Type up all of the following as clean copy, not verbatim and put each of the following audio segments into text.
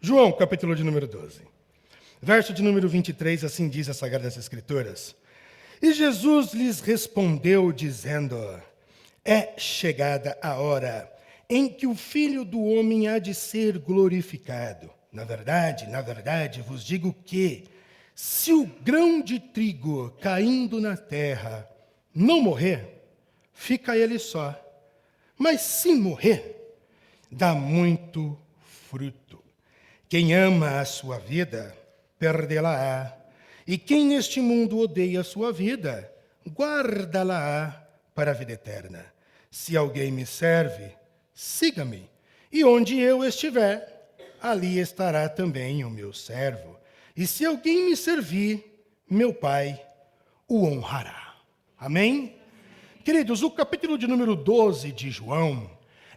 João, capítulo de número 12. Verso de número 23, assim diz as Sagradas Escrituras. E Jesus lhes respondeu, dizendo: É chegada a hora em que o Filho do Homem há de ser glorificado. Na verdade, vos digo que, se o grão de trigo caindo na terra não morrer, fica ele só. Mas se morrer, dá muito fruto. Quem ama a sua vida, perdê-la-á. E quem neste mundo odeia a sua vida, guarda-la-á para a vida eterna. Se alguém me serve, siga-me. E onde eu estiver, ali estará também o meu servo. E se alguém me servir, meu Pai o honrará. Amém? Queridos, o capítulo de número 12 de João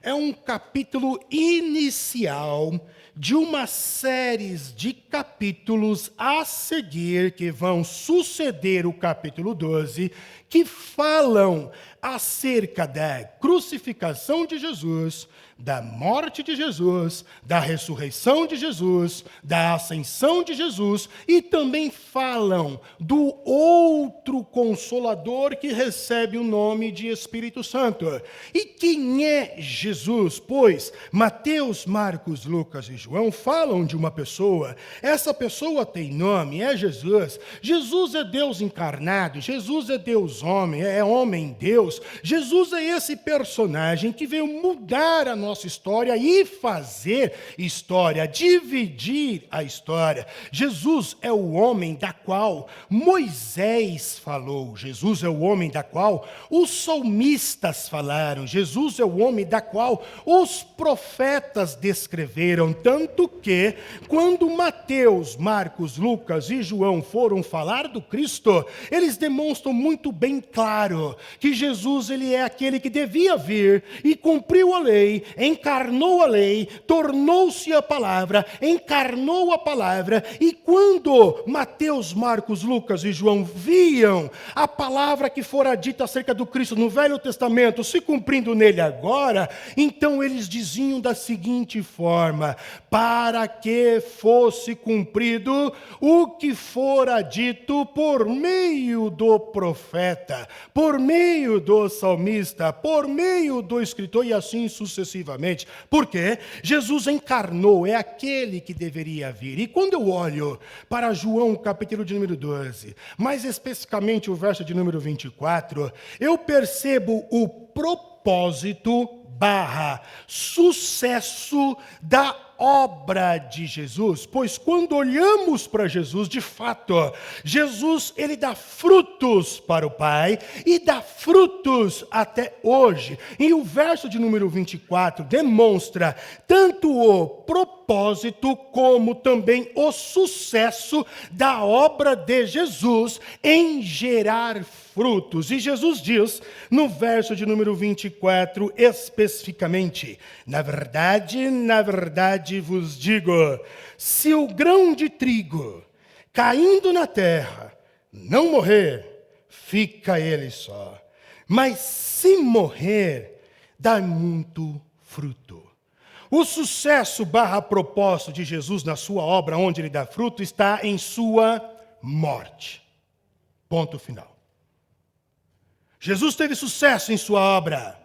é um capítulo inicial de uma série de capítulos a seguir, que vão suceder o capítulo 12, que falam acerca da crucificação de Jesus, da morte de Jesus, da ressurreição de Jesus, da ascensão de Jesus, e também falam do outro Consolador que recebe o nome de Espírito Santo. E quem é Jesus? Pois Mateus, Marcos, Lucas e João falam de uma pessoa. Essa pessoa tem nome, é Jesus. Jesus é Deus encarnado, Jesus é Deus homem, é homem Deus. Jesus é esse personagem que veio mudar a nossa história e fazer história, dividir a história. Jesus é o homem da qual Moisés falou. Jesus é o homem da qual os salmistas falaram. Jesus é o homem da qual os profetas descreveram. Tanto que, quando Mateus, Marcos, Lucas e João foram falar do Cristo, eles demonstram muito bem claro que Jesus ele é aquele que devia vir e cumpriu a lei, encarnou a lei, tornou-se a palavra, encarnou a palavra. E quando Mateus, Marcos, Lucas e João viam a palavra que fora dita acerca do Cristo no Velho Testamento se cumprindo nele agora, então eles diziam da seguinte forma: para que fosse cumprido o que fora dito por meio do profeta, por meio do salmista, por meio do escritor, e assim sucessivamente. Porque Jesus encarnou, é aquele que deveria vir. E quando eu olho para João, capítulo de número 12, mais especificamente o verso de número 24, eu percebo o propósito / sucesso da obra de Jesus. Pois quando olhamos para Jesus, de fato, Jesus ele dá frutos para o Pai e dá frutos até hoje. E o verso de número 24 demonstra tanto o propósito como também o sucesso da obra de Jesus em gerar frutos. E Jesus diz, no verso de número 24, especificamente: na verdade vos digo, se o grão de trigo caindo na terra não morrer, fica ele só. Mas se morrer, dá muito fruto. O sucesso / propósito de Jesus na sua obra, onde ele dá fruto, está em sua morte. Ponto final. Jesus teve sucesso em sua obra.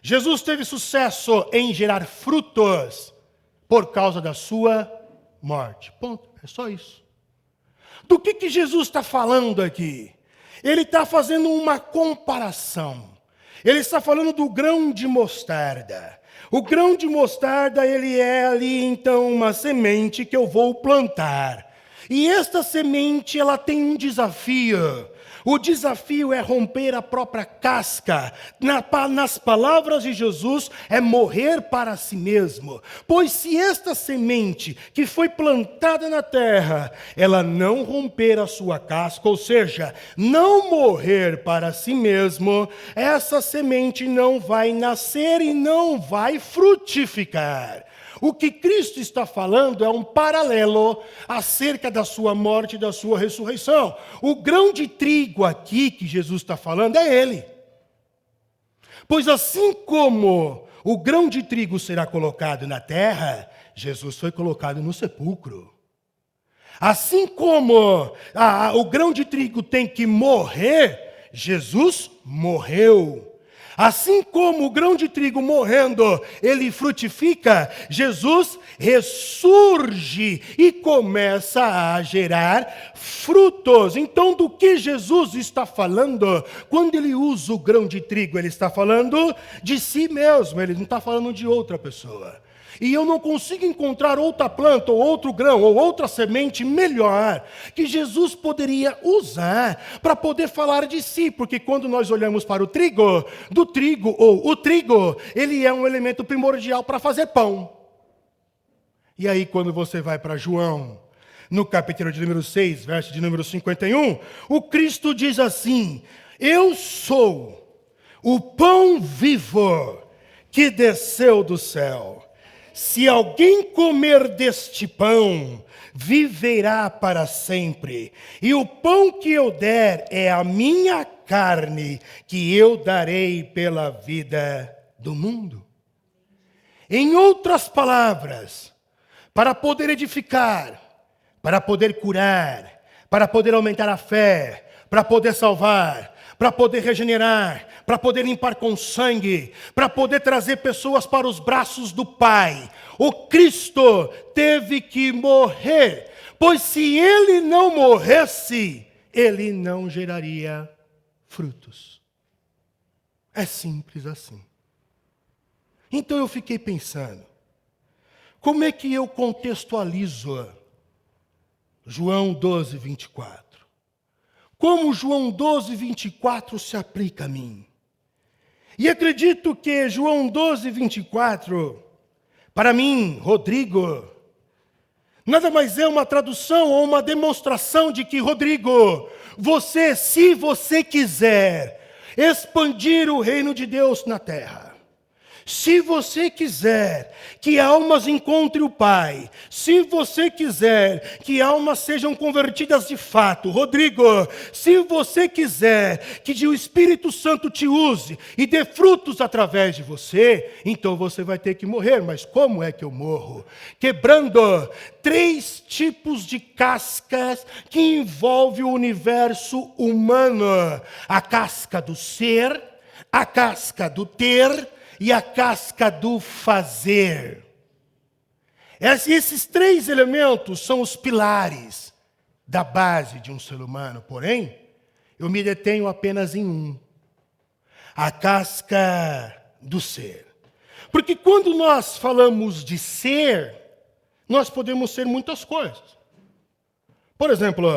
Jesus teve sucesso em gerar frutos por causa da sua morte. Ponto. É só isso. Do que Jesus está falando aqui? Ele está fazendo uma comparação. Ele está falando do grão de mostarda. O grão de mostarda, ele é ali, então, uma semente que eu vou plantar. E esta semente, ela tem um desafio. O desafio é romper a própria casca. Nas palavras de Jesus, é morrer para si mesmo. Pois se esta semente que foi plantada na terra, ela não romper a sua casca, ou seja, não morrer para si mesmo, essa semente não vai nascer e não vai frutificar. O que Cristo está falando é um paralelo acerca da sua morte e da sua ressurreição. O grão de trigo aqui que Jesus está falando é ele. Pois assim como o grão de trigo será colocado na terra, Jesus foi colocado no sepulcro. Assim como o grão de trigo tem que morrer, Jesus morreu. Assim como o grão de trigo morrendo, ele frutifica, Jesus ressurge e começa a gerar frutos. Então, do que Jesus está falando? Quando ele usa o grão de trigo, ele está falando de si mesmo, ele não está falando de outra pessoa. E eu não consigo encontrar outra planta, ou outro grão, ou outra semente melhor que Jesus poderia usar para poder falar de si. Porque quando nós olhamos para o trigo, o trigo, ele é um elemento primordial para fazer pão. E aí quando você vai para João, no capítulo de número 6, verso de número 51, o Cristo diz assim: eu sou o pão vivo que desceu do céu. Se alguém comer deste pão, viverá para sempre. E o pão que eu der é a minha carne, que eu darei pela vida do mundo. Em outras palavras, para poder edificar, para poder curar, para poder aumentar a fé, para poder salvar, para poder regenerar, para poder limpar com sangue, para poder trazer pessoas para os braços do Pai. O Cristo teve que morrer, pois se ele não morresse, ele não geraria frutos. É simples assim. Então eu fiquei pensando, como é que eu contextualizo João 12, 24? Como João 12, 24 se aplica a mim? E acredito que João 12, 24, para mim, Rodrigo, nada mais é uma tradução ou uma demonstração de que, Rodrigo, você, se você quiser expandir o reino de Deus na terra, se você quiser que almas encontrem o Pai, se você quiser que almas sejam convertidas de fato, Rodrigo, se você quiser que o Espírito Santo te use e dê frutos através de você, então você vai ter que morrer. Mas como é que eu morro? Quebrando 3 tipos de cascas que envolvem o universo humano: a casca do ser, a casca do ter e a casca do fazer. Esses 3 elementos são os pilares da base de um ser humano. Porém, eu me detenho apenas em um: a casca do ser. Porque quando nós falamos de ser, nós podemos ser muitas coisas. Por exemplo,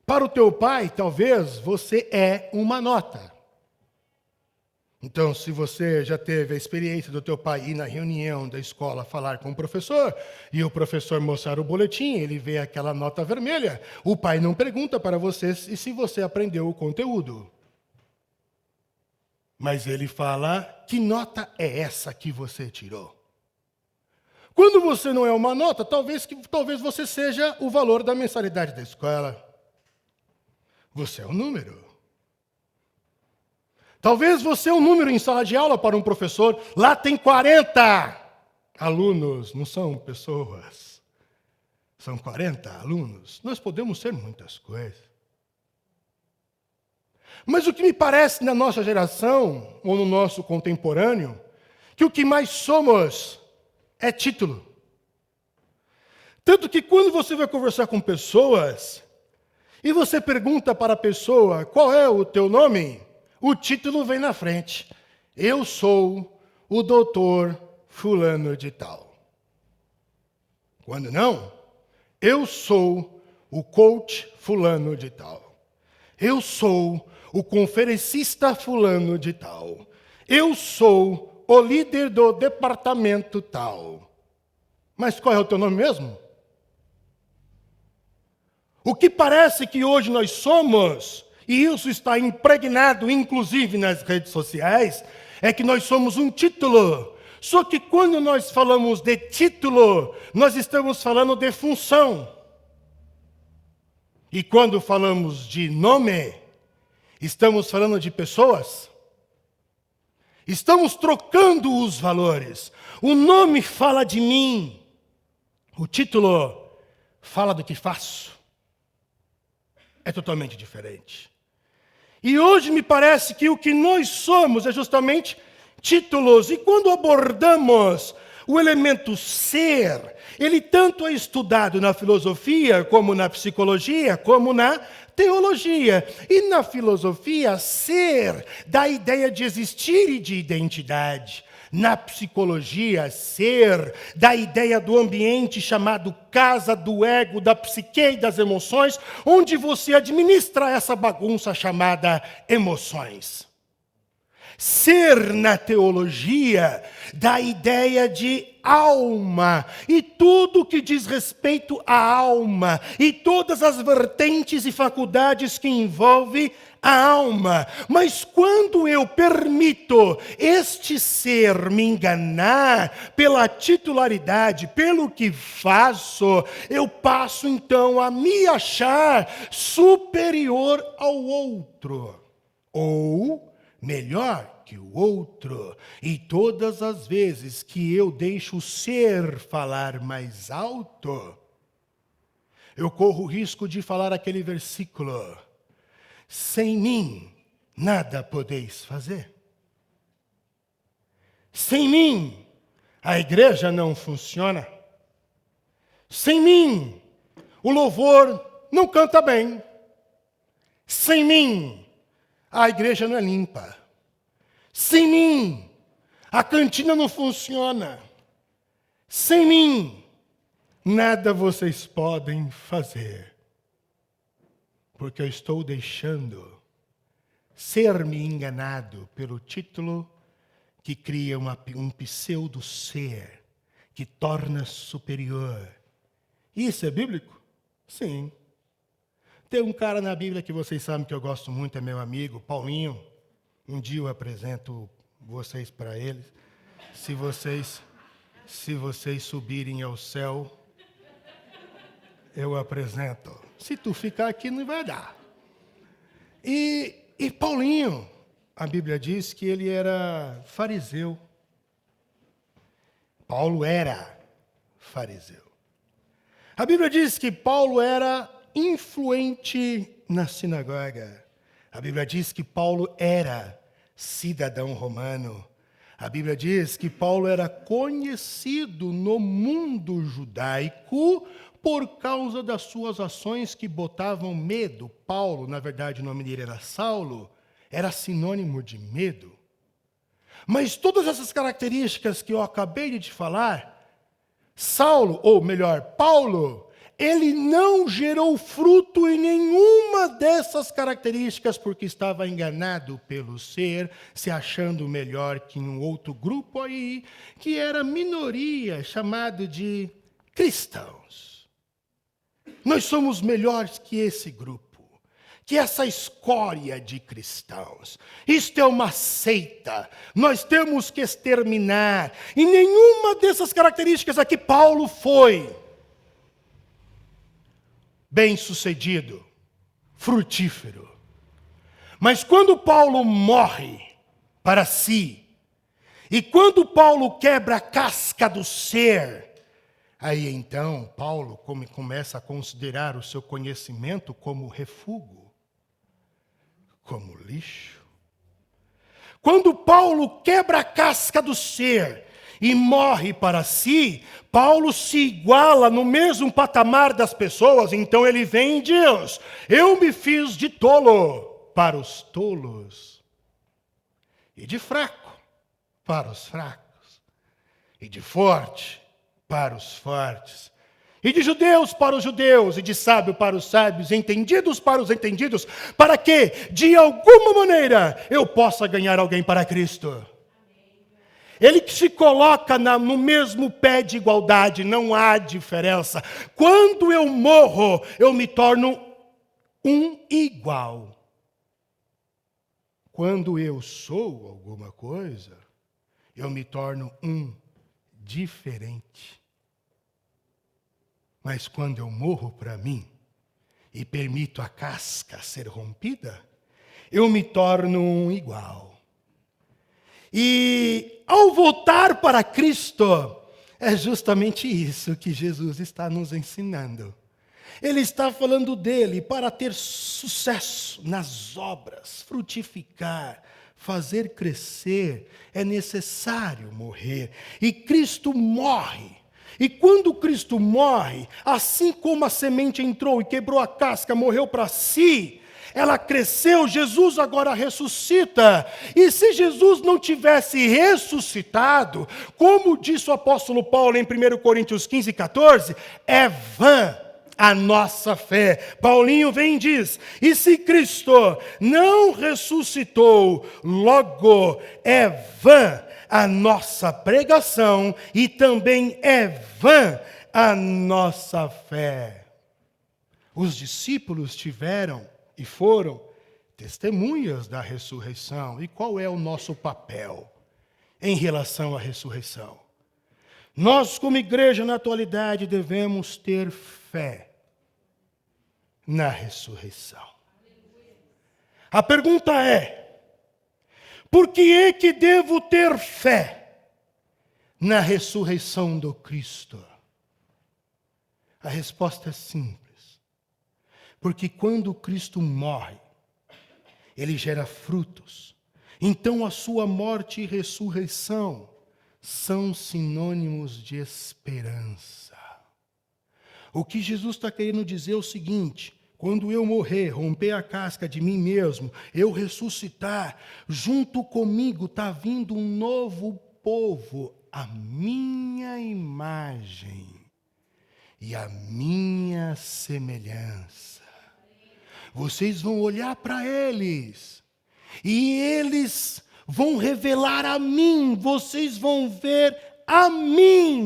para o teu pai, talvez você é uma nota. Então, se você já teve a experiência do teu pai ir na reunião da escola falar com o professor, e o professor mostrar o boletim, ele vê aquela nota vermelha, o pai não pergunta para você se você aprendeu o conteúdo. Mas ele fala: que nota é essa que você tirou? Quando você não é uma nota, talvez você seja o valor da mensalidade da escola. Você é um número. Talvez você é um número em sala de aula para um professor. Lá tem 40 alunos, não são pessoas. São 40 alunos. Nós podemos ser muitas coisas. Mas o que me parece na nossa geração, ou no nosso contemporâneo, que o que mais somos é título. Tanto que quando você vai conversar com pessoas, e você pergunta para a pessoa: qual é o teu nome? O título vem na frente: eu sou o doutor fulano de tal. Quando não, eu sou o coach fulano de tal. Eu sou o conferencista fulano de tal. Eu sou o líder do departamento tal. Mas qual é o teu nome mesmo? O que parece que hoje nós somos, e isso está impregnado, inclusive, nas redes sociais, é que nós somos um título. Só que quando nós falamos de título, nós estamos falando de função. E quando falamos de nome, estamos falando de pessoas. Estamos trocando os valores. O nome fala de mim. O título fala do que faço. É totalmente diferente. E hoje me parece que o que nós somos é justamente títulos. E quando abordamos o elemento ser, ele tanto é estudado na filosofia, como na psicologia, como na teologia. E na filosofia, ser dá a ideia de existir e de identidade. Na psicologia, ser dá a ideia do ambiente chamado casa do ego, da psique e das emoções, onde você administra essa bagunça chamada emoções. Ser na teologia dá a ideia de alma, e tudo que diz respeito à alma, e todas as vertentes e faculdades que envolve a alma. Mas quando eu permito este ser me enganar pela titularidade, pelo que faço, eu passo então a me achar superior ao outro. Ou melhor que o outro. E todas as vezes que eu deixo o ser falar mais alto, eu corro o risco de falar aquele versículo: sem mim, nada podeis fazer. Sem mim, a igreja não funciona. Sem mim, o louvor não canta bem. Sem mim, a igreja não é limpa. Sem mim, a cantina não funciona. Sem mim, nada vocês podem fazer. Porque eu estou deixando ser-me enganado pelo título que cria um pseudo-ser, que torna superior. Isso é bíblico? Sim. Tem um cara na Bíblia que vocês sabem que eu gosto muito, é meu amigo, Paulinho. Um dia eu apresento vocês para ele. Se vocês subirem ao céu, eu apresento. Se tu ficar aqui, não vai dar. E Paulinho, a Bíblia diz que ele era fariseu. Paulo era fariseu. A Bíblia diz que Paulo era influente na sinagoga. A Bíblia diz que Paulo era cidadão romano. A Bíblia diz que Paulo era conhecido no mundo judaico por causa das suas ações que botavam medo. Paulo, na verdade o nome dele era Saulo, era sinônimo de medo. Mas todas essas características que eu acabei de te falar, Saulo, ou melhor, Paulo, ele não gerou fruto em nenhuma dessas características porque estava enganado pelo ser, se achando melhor que um outro grupo aí, que era minoria, chamado de cristãos. Nós somos melhores que esse grupo, que essa escória de cristãos. Isto é uma seita, nós temos que exterminar. E nenhuma dessas características aqui Paulo foi bem-sucedido, frutífero. Mas quando Paulo morre para si, e quando Paulo quebra a casca do ser, aí então Paulo começa a considerar o seu conhecimento como refúgio, como lixo. Quando Paulo quebra a casca do ser e morre para si, Paulo se iguala no mesmo patamar das pessoas, então ele vem e diz: eu me fiz de tolo para os tolos, e de fraco para os fracos, e de forte para os fortes, e de judeus para os judeus, e de sábio para os sábios, entendidos para os entendidos, para que, de alguma maneira, eu possa ganhar alguém para Cristo. Ele que se coloca no mesmo pé de igualdade, não há diferença. Quando eu morro, eu me torno um igual. Quando eu sou alguma coisa, eu me torno um diferente. Mas quando eu morro para mim e permito a casca ser rompida, eu me torno um igual. E ao voltar para Cristo, é justamente isso que Jesus está nos ensinando. Ele está falando dele para ter sucesso nas obras, frutificar, fazer crescer, é necessário morrer. E Cristo morre. E quando Cristo morre, assim como a semente entrou e quebrou a casca, morreu para si, ela cresceu, Jesus agora ressuscita. E se Jesus não tivesse ressuscitado, como disse o apóstolo Paulo em 1 Coríntios 15, 14, é vã a nossa fé. Paulinho vem e diz: e se Cristo não ressuscitou, logo é vã a nossa pregação e também é vã a nossa fé. Os discípulos tiveram e foram testemunhas da ressurreição. E qual é o nosso papel em relação à ressurreição? Nós, como igreja na atualidade, devemos ter fé na ressurreição. A pergunta é: por que é que devo ter fé na ressurreição do Cristo? A resposta é simples. Porque quando Cristo morre, ele gera frutos. Então a sua morte e ressurreição são sinônimos de esperança. O que Jesus está querendo dizer é o seguinte: quando eu morrer, romper a casca de mim mesmo, eu ressuscitar, junto comigo está vindo um novo povo, a minha imagem e a minha semelhança. Vocês vão olhar para eles, e eles vão revelar a mim, vocês vão ver a mim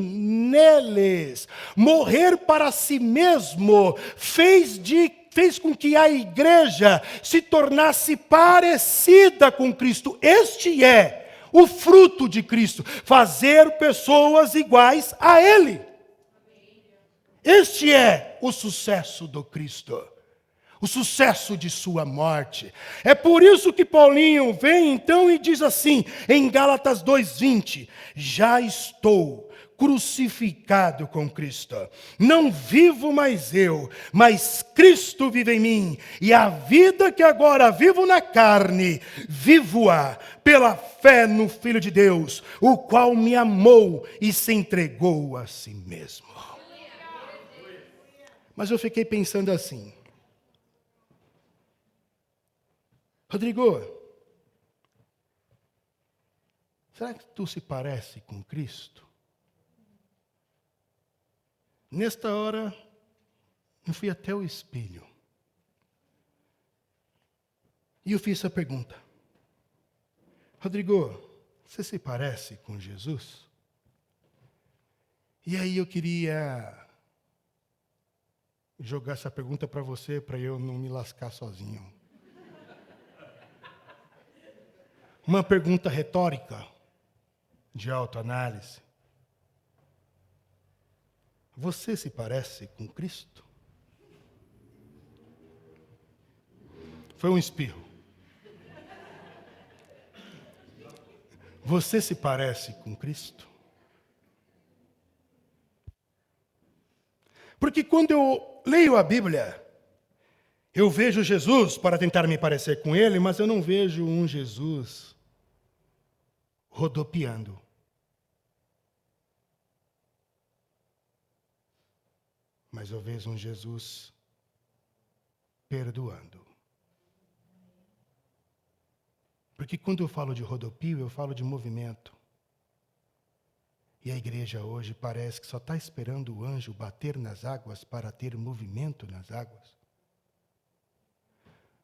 neles. Morrer para si mesmo fez com que a igreja se tornasse parecida com Cristo. Este é o fruto de Cristo, fazer pessoas iguais a Ele. Este é o sucesso do Cristo. O sucesso de sua morte. É por isso que Paulinho vem então e diz assim, em Gálatas 2:20, já estou crucificado com Cristo. Não vivo mais eu, mas Cristo vive em mim. E a vida que agora vivo na carne, vivo-a pela fé no Filho de Deus, o qual me amou e se entregou a si mesmo. Mas eu fiquei pensando assim: Rodrigo, será que tu se parece com Cristo? Nesta hora, eu fui até o espelho. E eu fiz essa pergunta: Rodrigo, você se parece com Jesus? E aí eu queria jogar essa pergunta para você, para eu não me lascar sozinho. Uma pergunta retórica, de autoanálise. Você se parece com Cristo? Foi um espirro. Você se parece com Cristo? Porque quando eu leio a Bíblia, eu vejo Jesus para tentar me parecer com Ele, mas eu não vejo um Jesus rodopiando. Mas eu vejo um Jesus perdoando. Porque quando eu falo de rodopio, eu falo de movimento. E a igreja hoje parece que só está esperando o anjo bater nas águas para ter movimento nas águas.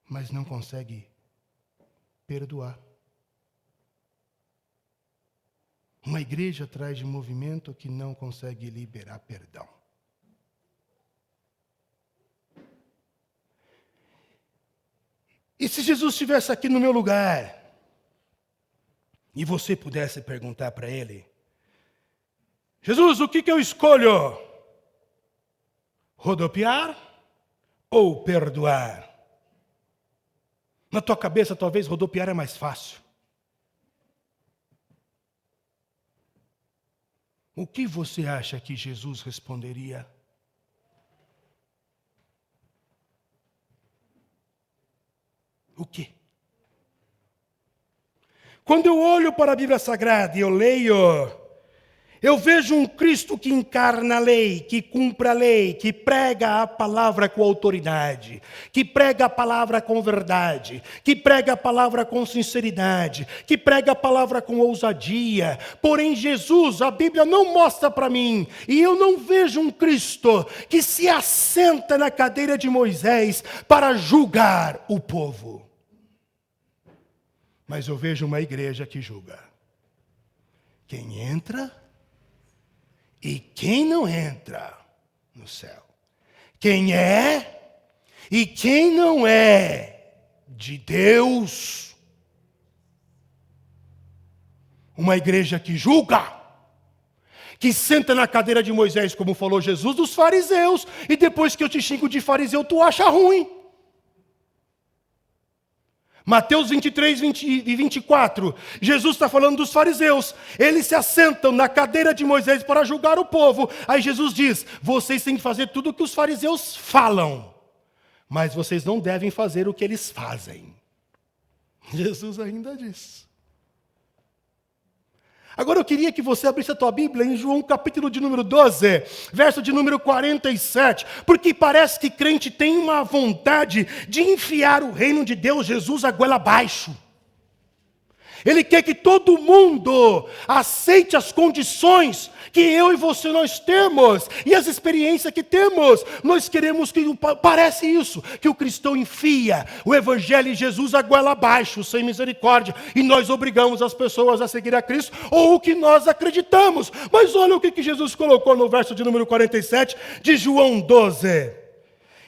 Mas não consegue perdoar. Uma igreja atrás de movimento que não consegue liberar perdão. E se Jesus estivesse aqui no meu lugar, e você pudesse perguntar para Ele: Jesus, o que eu escolho? Rodopiar ou perdoar? Na tua cabeça, talvez rodopiar é mais fácil. o que você acha que Jesus responderia? O quê? Quando eu olho para a Bíblia Sagrada e eu leio, eu vejo um Cristo que encarna a lei, que cumpre a lei, que prega a palavra com autoridade, que prega a palavra com verdade, que prega a palavra com sinceridade, que prega a palavra com ousadia. Porém, Jesus, a Bíblia não mostra para mim, e eu não vejo um Cristo que se assenta na cadeira de Moisés para julgar o povo. Mas eu vejo uma igreja que julga quem entra e quem não entra no céu. Quem é e quem não é de Deus. Uma igreja que julga, que senta na cadeira de Moisés, como falou Jesus, dos fariseus, e depois que eu te xingo de fariseu, tu acha ruim. Mateus 23, 20 e 24, Jesus está falando dos fariseus. Eles se assentam na cadeira de Moisés para julgar o povo. Aí Jesus diz, vocês têm que fazer tudo o que os fariseus falam, mas vocês não devem fazer o que eles fazem. Jesus ainda diz. Agora eu queria que você abrisse a tua Bíblia em João capítulo de número 12, verso de número 47, porque parece que crente tem uma vontade de enfiar o reino de Deus, Jesus, a goela abaixo. Ele quer que todo mundo aceite as condições que eu e você nós temos e as experiências que temos. Nós queremos que, parece isso, que o cristão enfia o evangelho de Jesus a goela abaixo, sem misericórdia, e nós obrigamos as pessoas a seguir a Cristo ou o que nós acreditamos. Mas olha o que Jesus colocou no verso de número 47 de João 12.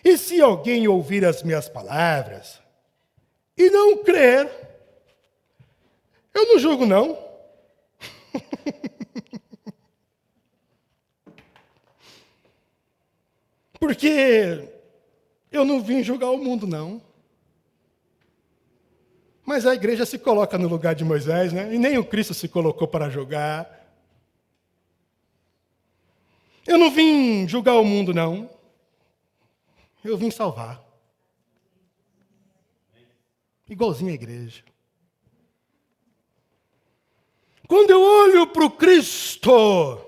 E se alguém ouvir as minhas palavras e não crer, eu não julgo, não. Porque eu não vim julgar o mundo, não. Mas a igreja se coloca no lugar de Moisés, né? E nem o Cristo se colocou para julgar. Eu não vim julgar o mundo, não. Eu vim salvar. Igualzinho a igreja. Quando eu olho para o Cristo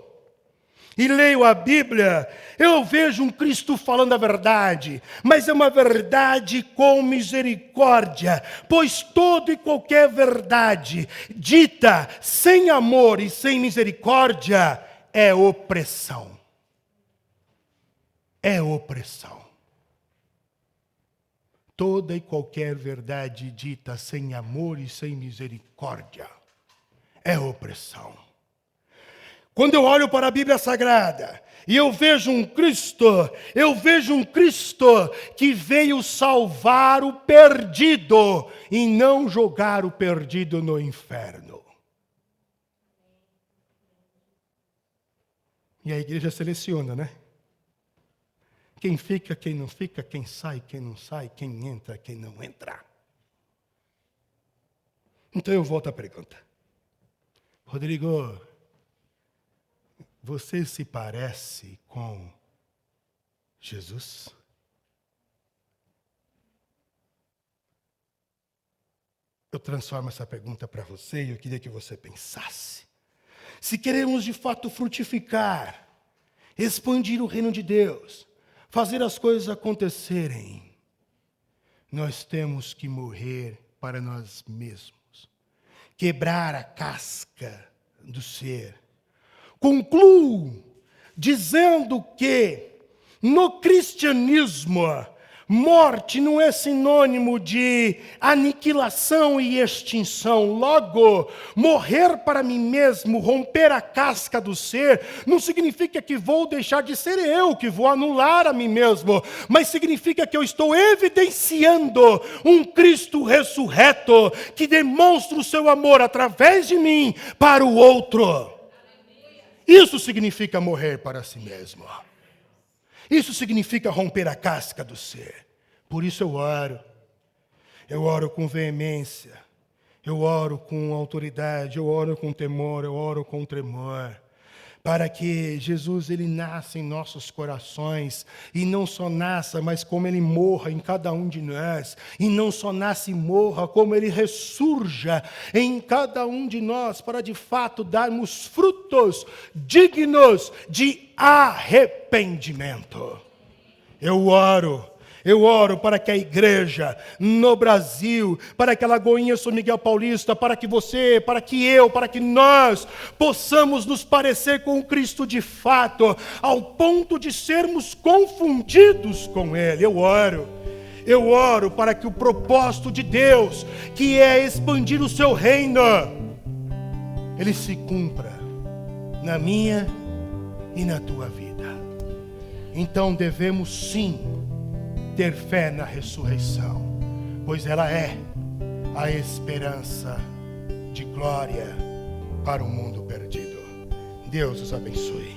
e leio a Bíblia, eu vejo um Cristo falando a verdade, mas é uma verdade com misericórdia, pois toda e qualquer verdade dita sem amor e sem misericórdia é opressão. É opressão. Toda e qualquer verdade dita sem amor e sem misericórdia é opressão. Quando eu olho para a Bíblia Sagrada e eu vejo um Cristo que veio salvar o perdido e não jogar o perdido no inferno. E a igreja seleciona, né? Quem fica, quem não fica, quem sai, quem não sai, quem entra, quem não entra. Então eu volto à pergunta. Rodrigo, você se parece com Jesus? Eu transformo essa pergunta para você e eu queria que você pensasse. Se queremos de fato frutificar, expandir o reino de Deus, fazer as coisas acontecerem, nós temos que morrer para nós mesmos. Quebrar a casca do ser. Concluo dizendo que no cristianismo, morte não é sinônimo de aniquilação e extinção. Logo, morrer para mim mesmo, romper a casca do ser, não significa que vou deixar de ser eu, que vou anular a mim mesmo, mas significa que eu estou evidenciando um Cristo ressurreto, que demonstra o seu amor através de mim para o outro. Isso significa morrer para si mesmo. Isso significa romper a casca do ser. Por isso eu oro com veemência, eu oro com autoridade, eu oro com temor, eu oro com tremor, para que Jesus ele nasça em nossos corações, e não só nasça, mas como ele morra em cada um de nós, e não só nasça e morra, como ele ressurja em cada um de nós, para de fato darmos frutos dignos de arrependimento. Eu oro para que a igreja no Brasil, para que a Lagoinha São Miguel Paulista, para que você, para que eu, para que nós possamos nos parecer com Cristo de fato, ao ponto de sermos confundidos com Ele. Eu oro para que o propósito de Deus, que é expandir o seu reino, ele se cumpra na minha e na tua vida. Então devemos sim ter fé na ressurreição, pois ela é a esperança de glória para o mundo perdido. Deus os abençoe.